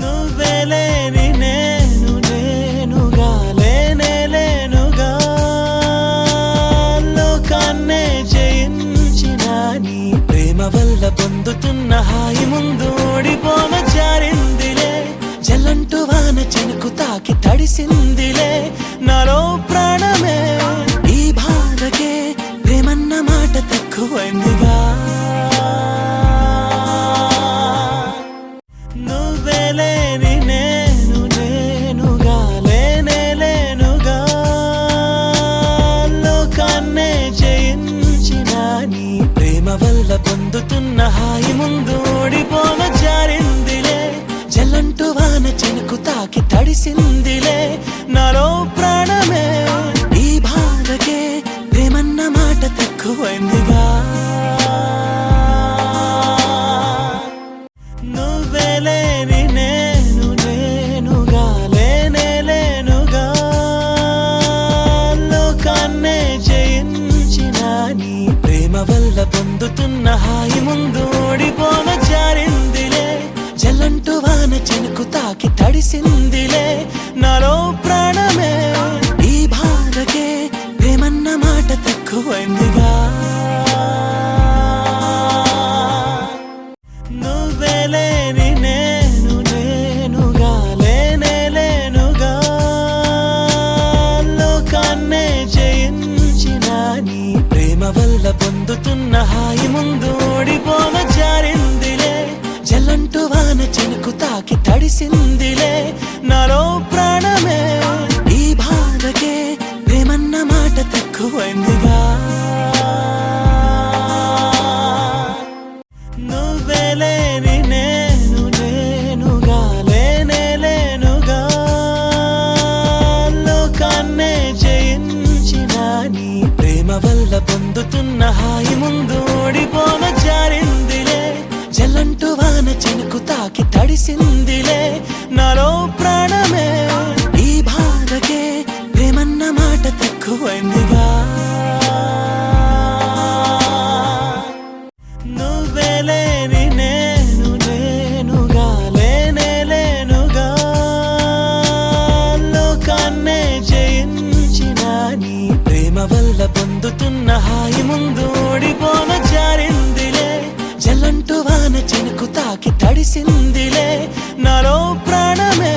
నువ్వే లేని నేను నేనుగా లేనే లేనుగా లోకాన్నే జయించిన నీ ప్రేమ వల్ల పొందుతున్న హాయి ముందు ఓడిపోన జారిందిలే జల్లంటూ వాన చినుకు తాకి తడిసిందిలే నాలో ప్రాణమే ఈ బాధకే ప్రేమన్న మాట తక్కువైందిగా నువ్వే లేని నేను నేనుగా లేనే లేనుగా లోకాన్నే జయించిన నీ ప్రేమ వల్ల పొందుతున్న హాయి ముందు ఓడిపోన జారిందిలే జల్లంటూ వాన చినుకు తాకి తడిసిందిలే నాలో ప్రాణమే ఈ బాధకే ప్రేమన్న మాట తక్కువైందిగా నువ్వే లేని నేను నేనుగా లేనే లేనుగా లోకాన్నే జయించిన నీ ప్రేమ వల్ల పొందుతున్న హాయి ముందు ఓడిపోన జారిందిలే జల్లంటూ వాన చినుకు తాకి తడిసిందిలే నాలో ప్రాణమే ఈ బాధకే ప్రేమన్న మాట తక్కువైందిగా నువ్వే లేని నేను నేనుగా లేనే లేనుగా లోకాన్నే జయించిన నీ ప్రేమ వల్ల పొందుతున్న హాయి ముందు ఓడిపోన జారిందిలే జల్లంటూ వాన చినుకు తాకి తడిసిందిలే నాలో ప్రాణమే ఈ బాధకే ప్రేమన్న మాట తక్కువైందిగా నువ్వే లేని నేను నేనుగా లేనే లేనుగా లోకాన్నే జయించిన నీ ప్రేమ వల్ల పొందుతున్న హాయి ముందు ఓడిపోన జారిందిలే జల్లంటూ వాన చినుకు తాకి తడిసిందిలే నాలో ప్రాణమే ఈ బాధకే ప్రేమన్న మాట తక్కువైందిగా నువ్వే లేని నేను నేనుగా లేనే లేనుగా లోకాన్నే జయించిన నీ ప్రేమ వల్ల పొందుతున్న హాయి ముందు ఓడిపోన జారిందిలే జల్లంటూ వాన చినుకు తాకి తడిసిందిలే నాలో ప్రాణమే